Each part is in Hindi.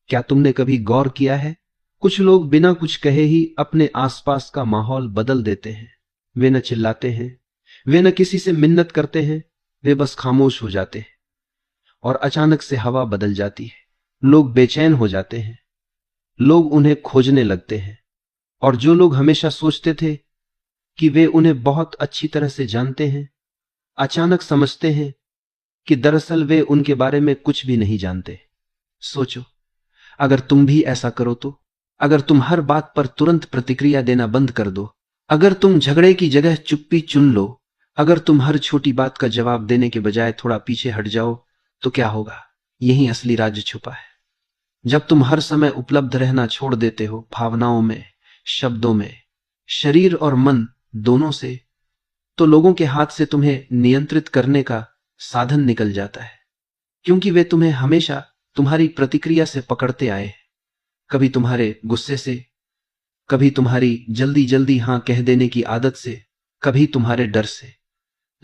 क्या तुमने कभी गौर किया है, कुछ लोग बिना कुछ कहे ही अपने आसपास का माहौल बदल देते हैं। वे न चिल्लाते हैं, वे न किसी से मिन्नत करते हैं, वे बस खामोश हो जाते हैं और अचानक से हवा बदल जाती है। लोग बेचैन हो जाते हैं, लोग उन्हें खोजने लगते हैं, और जो लोग हमेशा सोचते थे कि वे उन्हें बहुत अच्छी तरह से जानते हैं, अचानक समझते हैं कि दरअसल वे उनके बारे में कुछ भी नहीं जानते। सोचो, अगर तुम भी ऐसा करो तो, अगर तुम हर बात पर तुरंत प्रतिक्रिया देना बंद कर दो, अगर तुम झगड़े की जगह चुप्पी चुन लो, अगर तुम हर छोटी बात का जवाब देने के बजाय थोड़ा पीछे हट जाओ, तो क्या होगा? यही असली राज छुपा है। जब तुम हर समय उपलब्ध रहना छोड़ देते हो, भावनाओं में, शब्दों में, शरीर और मन दोनों से, तो लोगों के हाथ से तुम्हें नियंत्रित करने का साधन निकल जाता है, क्योंकि वे तुम्हें हमेशा तुम्हारी प्रतिक्रिया से पकड़ते आए हैं। कभी तुम्हारे गुस्से से, कभी तुम्हारी जल्दी जल्दी हां कह देने की आदत से, कभी तुम्हारे डर से।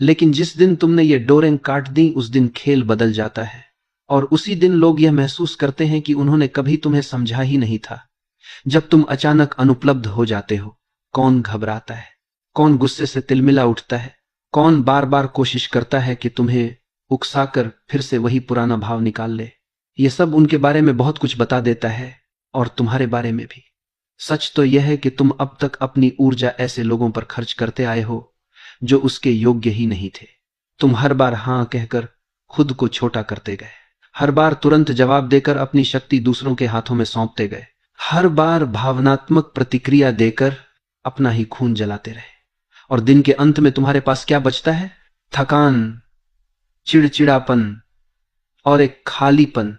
लेकिन जिस दिन तुमने ये डोरें काट दी, उस दिन खेल बदल जाता है, और उसी दिन लोग यह महसूस करते हैं कि उन्होंने कभी तुम्हें समझा ही नहीं था। जब तुम अचानक अनुपलब्ध हो जाते हो, कौन घबराता है, कौन गुस्से से तिलमिला उठता है, कौन बार बार कोशिश करता है कि तुम्हें उकसाकर फिर से वही पुराना भाव निकाल ले। यह सब उनके बारे में बहुत कुछ बता देता है, और तुम्हारे बारे में भी। सच तो यह है कि तुम अब तक अपनी ऊर्जा ऐसे लोगों पर खर्च करते आए हो जो उसके योग्य ही नहीं थे। तुम हर बार हां कहकर खुद को छोटा करते गए, हर बार तुरंत जवाब देकर अपनी शक्ति दूसरों के हाथों में सौंपते गए, हर बार भावनात्मक प्रतिक्रिया देकर अपना ही खून जलाते रहे। और दिन के अंत में तुम्हारे पास क्या बचता है? थकान, चिड़चिड़ापन और एक खालीपन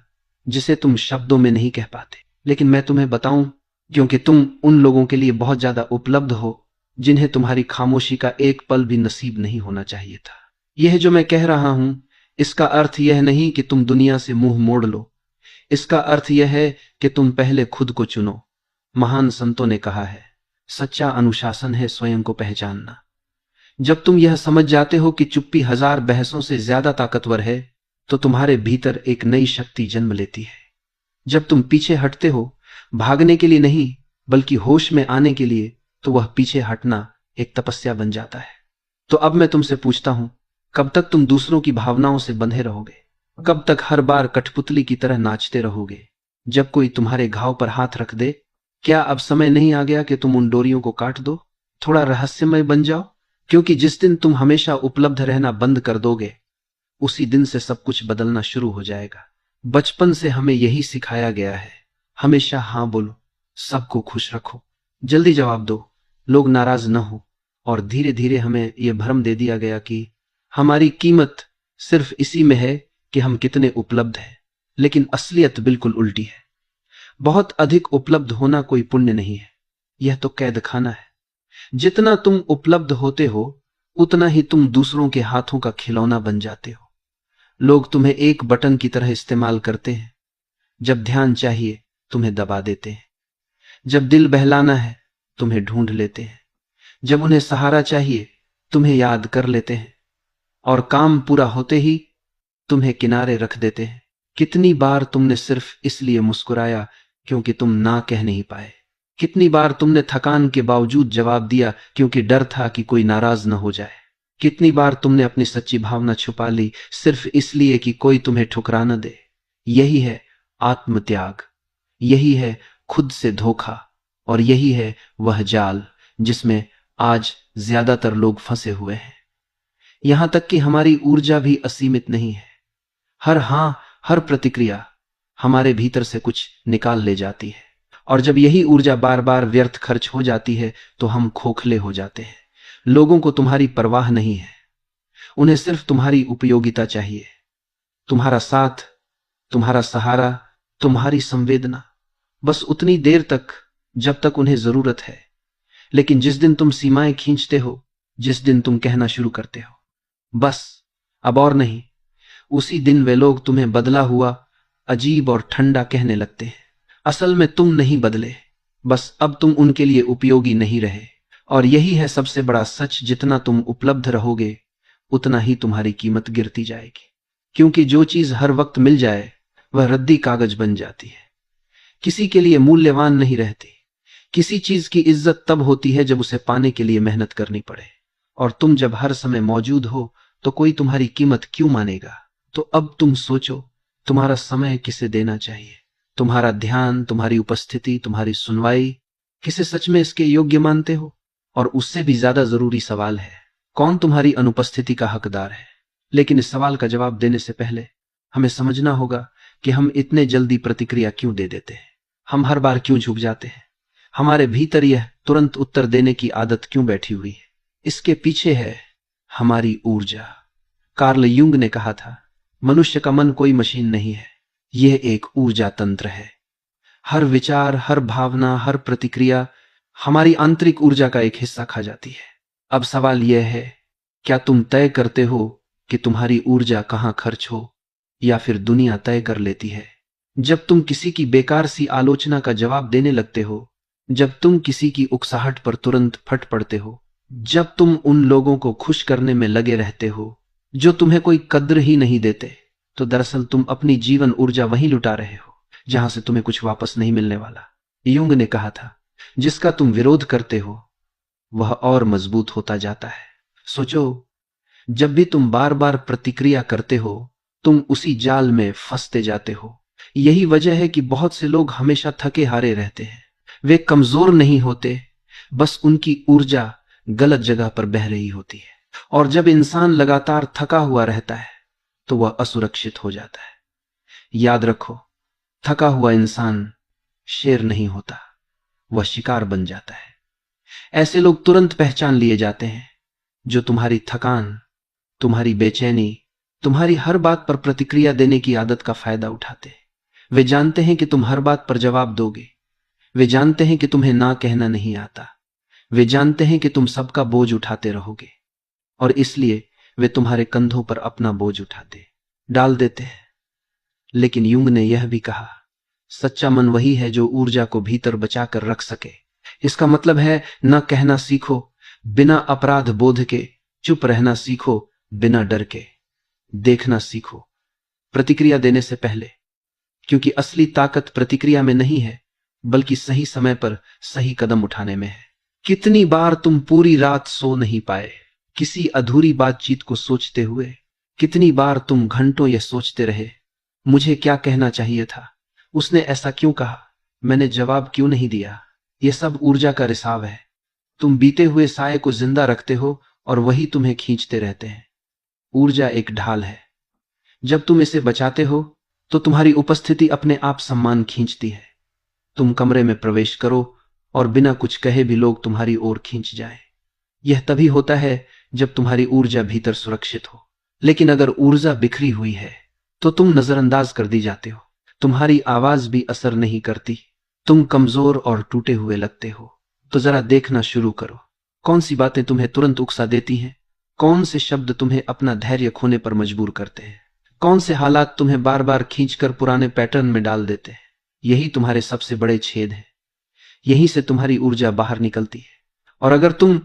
जिसे तुम शब्दों में नहीं कह पाते। लेकिन मैं तुम्हें बताऊं, क्योंकि तुम उन लोगों के लिए बहुत ज्यादा उपलब्ध हो जिन्हें तुम्हारी खामोशी का एक पल भी नसीब नहीं होना चाहिए था। यह जो मैं कह रहा हूं, इसका अर्थ यह नहीं कि तुम दुनिया से मुंह मोड़ लो। इसका अर्थ यह है कि तुम पहले खुद को चुनो। महान संतों ने कहा है, सच्चा अनुशासन है स्वयं को पहचानना। जब तुम यह समझ जाते हो कि चुप्पी हजार बहसों से ज्यादा ताकतवर है, तो तुम्हारे भीतर एक नई शक्ति जन्म लेती है। जब तुम पीछे हटते हो, भागने के लिए नहीं बल्कि होश में आने के लिए, तो वह पीछे हटना एक तपस्या बन जाता है। तो अब मैं तुमसे पूछता हूं, कब तक तुम दूसरों की भावनाओं से बंधे रहोगे? कब तक हर बार कठपुतली की तरह नाचते रहोगे जब कोई तुम्हारे घाव पर हाथ रख दे? क्या अब समय नहीं आ गया कि तुम उन डोरियों को काट दो, थोड़ा रहस्यमय बन जाओ? क्योंकि जिस दिन तुम हमेशा उपलब्ध रहना बंद कर दोगे, उसी दिन से सब कुछ बदलना शुरू हो जाएगा। बचपन से हमें यही सिखाया गया है, हमेशा हां बोलो, सबको खुश रखो, जल्दी जवाब दो, लोग नाराज न हो। और धीरे धीरे हमें यह भ्रम दे दिया गया कि हमारी कीमत सिर्फ इसी में है कि हम कितने उपलब्ध हैं। लेकिन असलियत बिल्कुल उल्टी है। बहुत अधिक उपलब्ध होना कोई पुण्य नहीं है, यह तो कैद खाना है। जितना तुम उपलब्ध होते हो, उतना ही तुम दूसरों के हाथों का खिलौना बन जाते हो। लोग तुम्हें एक बटन की तरह इस्तेमाल करते हैं। जब ध्यान चाहिए, तुम्हें दबा देते हैं। जब दिल बहलाना है, तुम्हें ढूंढ लेते हैं। जब उन्हें सहारा चाहिए, तुम्हें याद कर लेते हैं। और काम पूरा होते ही तुम्हें किनारे रख देते हैं। कितनी बार तुमने सिर्फ इसलिए मुस्कुराया क्योंकि तुम ना कह नहीं पाए? कितनी बार तुमने थकान के बावजूद जवाब दिया क्योंकि डर था कि कोई नाराज न हो जाए? कितनी बार तुमने अपनी सच्ची भावना छुपा ली सिर्फ इसलिए कि कोई तुम्हें ठुकरा न दे? यही है आत्मत्याग, यही है खुद से धोखा, और यही है वह जाल जिसमें आज ज्यादातर लोग फंसे हुए हैं। यहां तक कि हमारी ऊर्जा भी असीमित नहीं है। हर हां, हर प्रतिक्रिया हमारे भीतर से कुछ निकाल ले जाती है, और जब यही ऊर्जा बार बार व्यर्थ खर्च हो जाती है, तो हम खोखले हो जाते हैं। लोगों को तुम्हारी परवाह नहीं है, उन्हें सिर्फ तुम्हारी उपयोगिता चाहिए, तुम्हारा साथ, तुम्हारा सहारा, तुम्हारी संवेदना, बस उतनी देर तक जब तक उन्हें जरूरत है। लेकिन जिस दिन तुम सीमाएं खींचते हो, जिस दिन तुम कहना शुरू करते हो, बस अब और नहीं, उसी दिन वे लोग तुम्हें बदला हुआ, अजीब और ठंडा कहने लगते हैं। असल में तुम नहीं बदले, बस अब तुम उनके लिए उपयोगी नहीं रहे। और यही है सबसे बड़ा सच, जितना तुम उपलब्ध रहोगे, उतना ही तुम्हारी कीमत गिरती जाएगी। क्योंकि जो चीज हर वक्त मिल जाए, वह रद्दी कागज बन जाती है। किसी के लिए मूल्यवान नहीं रहती। किसी चीज की इज्जत तब होती है जब उसे पाने के लिए मेहनत करनी पड़े, और तुम जब हर समय मौजूद हो तो कोई तुम्हारी कीमत क्यों मानेगा। तो अब तुम सोचो, तुम्हारा समय किसे देना चाहिए? तुम्हारा ध्यान, तुम्हारी उपस्थिति, तुम्हारी सुनवाई, किसे सच में इसके योग्य मानते हो? और उससे भी ज्यादा जरूरी सवाल है, कौन तुम्हारी अनुपस्थिति का हकदार है? लेकिन इस सवाल का जवाब देने से पहले हमें समझना होगा कि हम इतने जल्दी प्रतिक्रिया क्यों दे देते हैं। हम हर बार क्यों झुक जाते हैं? हमारे भीतर यह तुरंत उत्तर देने की आदत क्यों बैठी हुई है? इसके पीछे है हमारी ऊर्जा। कार्ल युंग ने कहा था, मनुष्य का मन कोई मशीन नहीं है, यह एक ऊर्जा तंत्र है। हर विचार, हर भावना, हर प्रतिक्रिया हमारी आंतरिक ऊर्जा का एक हिस्सा खा जाती है। अब सवाल यह है, क्या तुम तय करते हो कि तुम्हारी ऊर्जा कहां खर्च हो, या फिर दुनिया तय कर लेती है? जब तुम किसी की बेकार सी आलोचना का जवाब देने लगते हो, जब तुम किसी की उकसाहट पर तुरंत फट पड़ते हो, जब तुम उन लोगों को खुश करने में लगे रहते हो जो तुम्हें कोई कद्र ही नहीं देते, तो दरअसल तुम अपनी जीवन ऊर्जा वहीं लुटा रहे हो जहां से तुम्हें कुछ वापस नहीं मिलने वाला। युंग ने कहा था, जिसका तुम विरोध करते हो वह और मजबूत होता जाता है। सोचो, जब भी तुम बार बार प्रतिक्रिया करते हो, तुम उसी जाल में फंसते जाते हो। यही वजह है कि बहुत से लोग हमेशा थके हारे रहते हैं। वे कमजोर नहीं होते, बस उनकी ऊर्जा गलत जगह पर बह रही होती है। और जब इंसान लगातार थका हुआ रहता है तो वह असुरक्षित हो जाता है। याद रखो, थका हुआ इंसान शेर नहीं होता, वह शिकार बन जाता है। ऐसे लोग तुरंत पहचान लिए जाते हैं जो तुम्हारी थकान, तुम्हारी बेचैनी, तुम्हारी हर बात पर प्रतिक्रिया देने की आदत का फायदा उठाते हैं। वे जानते हैं कि तुम हर बात पर जवाब दोगे। वे जानते हैं कि तुम्हें ना कहना नहीं आता। वे जानते हैं कि तुम सबका बोझ उठाते रहोगे, और इसलिए वे तुम्हारे कंधों पर अपना बोझ उठाते डाल देते हैं। लेकिन युंग ने यह भी कहा, सच्चा मन वही है जो ऊर्जा को भीतर बचा कर रख सके। इसका मतलब है, न कहना सीखो बिना अपराध बोध के, चुप रहना सीखो बिना डर के, देखना सीखो प्रतिक्रिया देने से पहले, क्योंकि असली ताकत प्रतिक्रिया में नहीं है, बल्कि सही समय पर सही कदम उठाने में है। कितनी बार तुम पूरी रात सो नहीं पाए किसी अधूरी बातचीत को सोचते हुए? कितनी बार तुम घंटों यह सोचते रहे, मुझे क्या कहना चाहिए था, उसने ऐसा क्यों कहा, मैंने जवाब क्यों नहीं दिया? यह सब ऊर्जा का रिसाव है। तुम बीते हुए साये को जिंदा रखते हो और वही तुम्हें खींचते रहते हैं। ऊर्जा एक ढाल है, जब तुम इसे बचाते हो तो तुम्हारी उपस्थिति अपने आप सम्मान खींचती है। तुम कमरे में प्रवेश करो और बिना कुछ कहे भी लोग तुम्हारी ओर खींच जाएं। यह तभी होता है जब तुम्हारी ऊर्जा भीतर सुरक्षित हो। लेकिन अगर ऊर्जा बिखरी हुई है तो तुम नजरअंदाज कर दी जाते हो। तुम्हारी आवाज भी असर नहीं करती। तुम कमजोर और टूटे हुए लगते हो। तो जरा देखना शुरू करो, कौन सी बातें तुम्हें तुरंत उकसा देती हैं? कौन से शब्द तुम्हें अपना धैर्य खोने पर मजबूर करते हैं? कौन से हालात तुम्हें बार बार खींचकर पुराने पैटर्न में डाल देते हैं? यही तुम्हारे सबसे बड़े छेद हैं। यहीं से तुम्हारी ऊर्जा बाहर निकलती है। और अगर तुम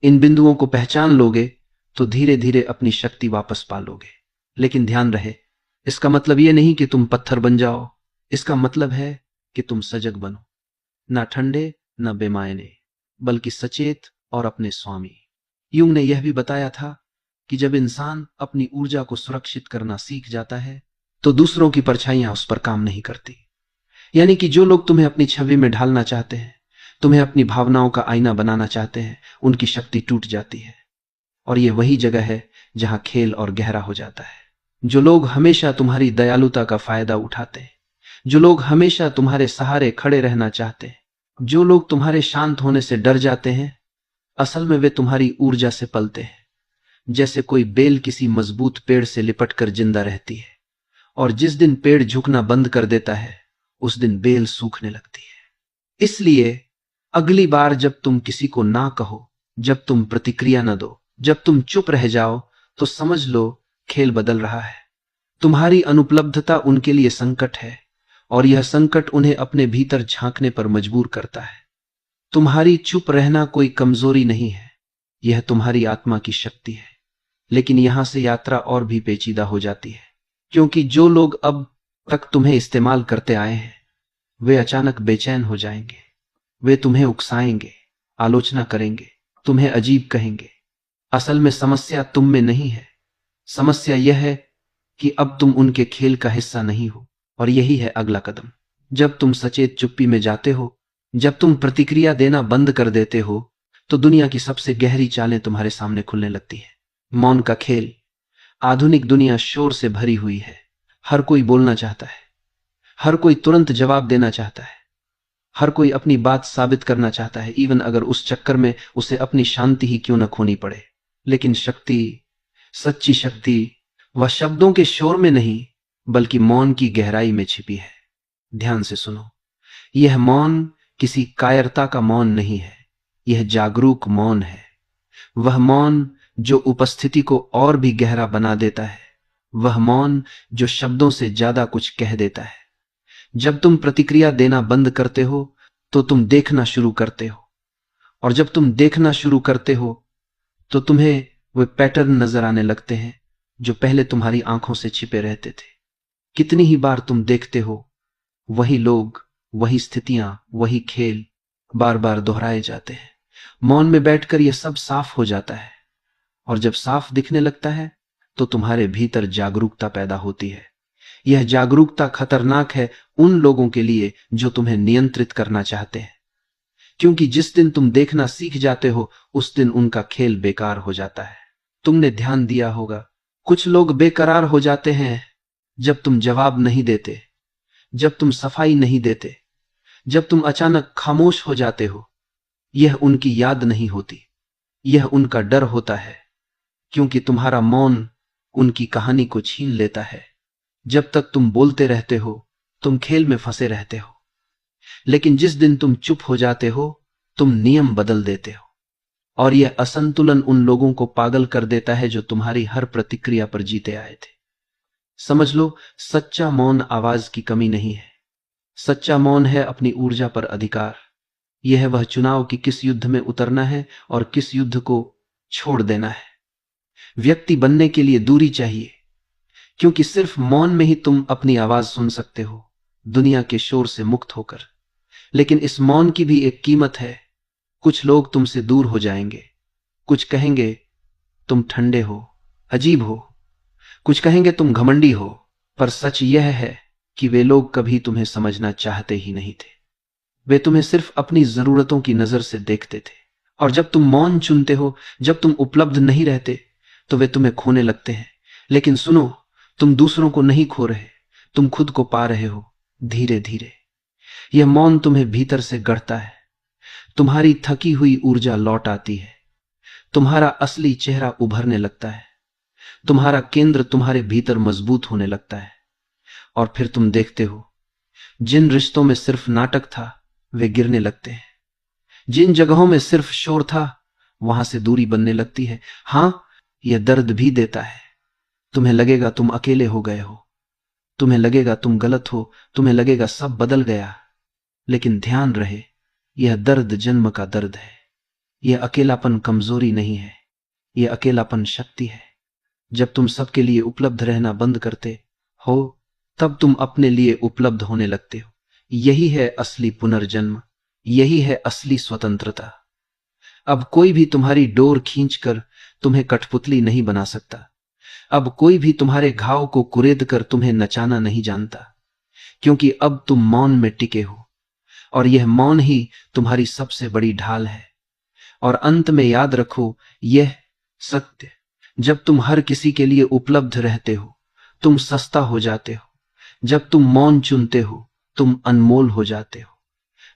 इन बिंदुओं को पहचान लोगे तो धीरे धीरे अपनी शक्ति वापस पा लोगे। लेकिन ध्यान रहे, इसका मतलब यह नहीं कि तुम पत्थर बन जाओ। इसका मतलब है कि तुम सजग बनो, ना ठंडे ना बेमायने, बल्कि सचेत और अपने स्वामी। युंग ने यह भी बताया था कि जब इंसान अपनी ऊर्जा को सुरक्षित करना सीख जाता है तो दूसरों की परछाइयां उस पर काम नहीं करती। यानी कि जो लोग तुम्हें अपनी छवि में ढालना चाहते हैं, तुम्हें अपनी भावनाओं का आईना बनाना चाहते हैं, उनकी शक्ति टूट जाती है। और यह वही जगह है जहां खेल और गहरा हो जाता है। जो लोग हमेशा तुम्हारी दयालुता का फायदा उठाते हैं, जो लोग हमेशा तुम्हारे सहारे खड़े रहना चाहते हैं, जो लोग तुम्हारे शांत होने से डर जाते हैं, असल में वे तुम्हारी ऊर्जा से पलते हैं। जैसे कोई बेल किसी मजबूत पेड़ से लिपटकर जिंदा रहती है, और जिस दिन पेड़ झुकना बंद कर देता है उस दिन बेल सूखने लगती है। इसलिए अगली बार जब तुम किसी को ना कहो, जब तुम प्रतिक्रिया न दो, जब तुम चुप रह जाओ, तो समझ लो खेल बदल रहा है। तुम्हारी अनुपलब्धता उनके लिए संकट है, और यह संकट उन्हें अपने भीतर झांकने पर मजबूर करता है। तुम्हारी चुप रहना कोई कमजोरी नहीं है, यह तुम्हारी आत्मा की शक्ति है। लेकिन यहां से यात्रा और भी पेचीदा हो जाती है, क्योंकि जो लोग अब तक तुम्हें इस्तेमाल करते आए हैं वे अचानक बेचैन हो जाएंगे, वे तुम्हें उकसाएंगे, आलोचना करेंगे, तुम्हें अजीब कहेंगे। असल में समस्या तुम में नहीं है, समस्या यह है कि अब तुम उनके खेल का हिस्सा नहीं हो। और यही है अगला कदम। जब तुम सचेत चुप्पी में जाते हो, जब तुम प्रतिक्रिया देना बंद कर देते हो, तो दुनिया की सबसे गहरी चालें तुम्हारे सामने खुलने लगती है। मौन का खेल। आधुनिक दुनिया शोर से भरी हुई है। हर कोई बोलना चाहता है, हर कोई तुरंत जवाब देना चाहता है, हर कोई अपनी बात साबित करना चाहता है, इवन अगर उस चक्कर में उसे अपनी शांति ही क्यों न खोनी पड़े। लेकिन शक्ति, सच्ची शक्ति, वह शब्दों के शोर में नहीं बल्कि मौन की गहराई में छिपी है। ध्यान से सुनो, यह मौन किसी कायरता का मौन नहीं है, यह जागरूक मौन है। वह मौन जो उपस्थिति को और भी गहरा बना देता है, वह मौन जो शब्दों से ज्यादा कुछ कह देता है। जब तुम प्रतिक्रिया देना बंद करते हो तो तुम देखना शुरू करते हो, और जब तुम देखना शुरू करते हो तो तुम्हें वे पैटर्न नजर आने लगते हैं जो पहले तुम्हारी आंखों से छिपे रहते थे। कितनी ही बार तुम देखते हो, वही लोग, वही स्थितियां, वही खेल बार बार दोहराए जाते हैं। मौन में बैठकर यह सब साफ हो जाता है, और जब साफ दिखने लगता है तो तुम्हारे भीतर जागरूकता पैदा होती है। यह जागरूकता खतरनाक है उन लोगों के लिए जो तुम्हें नियंत्रित करना चाहते हैं, क्योंकि जिस दिन तुम देखना सीख जाते हो उस दिन उनका खेल बेकार हो जाता है। तुमने ध्यान दिया होगा, कुछ लोग बेकरार हो जाते हैं जब तुम जवाब नहीं देते, जब तुम सफाई नहीं देते, जब तुम अचानक खामोश हो जाते हो। यह उनकी याद नहीं होती, यह उनका डर होता है, क्योंकि तुम्हारा मौन उनकी कहानी को छीन लेता है। जब तक तुम बोलते रहते हो तुम खेल में फंसे रहते हो, लेकिन जिस दिन तुम चुप हो जाते हो तुम नियम बदल देते हो। और यह असंतुलन उन लोगों को पागल कर देता है जो तुम्हारी हर प्रतिक्रिया पर जीते आए थे। समझ लो, सच्चा मौन आवाज की कमी नहीं है, सच्चा मौन है अपनी ऊर्जा पर अधिकार। यह है वह चुनाव कि किस युद्ध में उतरना है और किस युद्ध को छोड़ देना है। व्यक्ति बनने के लिए दूरी चाहिए, क्योंकि सिर्फ मौन में ही तुम अपनी आवाज सुन सकते हो, दुनिया के शोर से मुक्त होकर। लेकिन इस मौन की भी एक कीमत है। कुछ लोग तुमसे दूर हो जाएंगे, कुछ कहेंगे तुम ठंडे हो, अजीब हो, कुछ कहेंगे तुम घमंडी हो, पर सच यह है कि वे लोग कभी तुम्हें समझना चाहते ही नहीं थे। वे तुम्हें सिर्फ अपनी जरूरतों की नजर से देखते थे। और जब तुम मौन चुनते हो, जब तुम उपलब्ध नहीं रहते, तो वे तुम्हें खोने लगते हैं। लेकिन सुनो, तुम दूसरों को नहीं खो रहे, तुम खुद को पा रहे हो, धीरे धीरे। यह मौन तुम्हें भीतर से गढ़ता है, तुम्हारी थकी हुई ऊर्जा लौट आती है, तुम्हारा असली चेहरा उभरने लगता है, तुम्हारा केंद्र तुम्हारे भीतर मजबूत होने लगता है। और फिर तुम देखते हो, जिन रिश्तों में सिर्फ नाटक था वे गिरने लगते हैं, जिन जगहों में सिर्फ शोर था वहां से दूरी बनने लगती है। हां, यह दर्द भी देता है। तुम्हें लगेगा तुम अकेले हो गए हो, तुम्हें लगेगा तुम गलत हो, तुम्हें लगेगा सब बदल गया। लेकिन ध्यान रहे, यह दर्द जन्म का दर्द है। यह अकेलापन कमजोरी नहीं है, यह अकेलापन शक्ति है। जब तुम सबके लिए उपलब्ध रहना बंद करते हो, तब तुम अपने लिए उपलब्ध होने लगते हो। यही है असली पुनर्जन्म, यही है असली स्वतंत्रता। अब कोई भी तुम्हारी डोर खींचकर तुम्हें कठपुतली नहीं बना सकता। अब कोई भी तुम्हारे घाव को कुरेद कर तुम्हें नचाना नहीं जानता, क्योंकि अब तुम मौन में टिके हो, और यह मौन ही तुम्हारी सबसे बड़ी ढाल है। और अंत में याद रखो यह सत्य, जब तुम हर किसी के लिए उपलब्ध रहते हो तुम सस्ता हो जाते हो। जब तुम मौन चुनते हो तुम अनमोल हो जाते हो।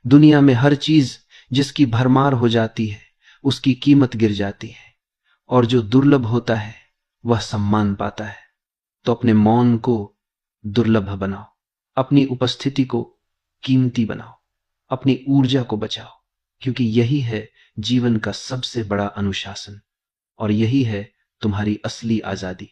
दुनिया में हर चीज जिसकी भरमार हो जाती है उसकी कीमत गिर जाती है, और जो दुर्लभ होता है वह सम्मान पाता है। तो अपने मौन को दुर्लभ बनाओ, अपनी उपस्थिति को कीमती बनाओ, अपनी ऊर्जा को बचाओ, क्योंकि यही है जीवन का सबसे बड़ा अनुशासन, और यही है तुम्हारी असली आजादी।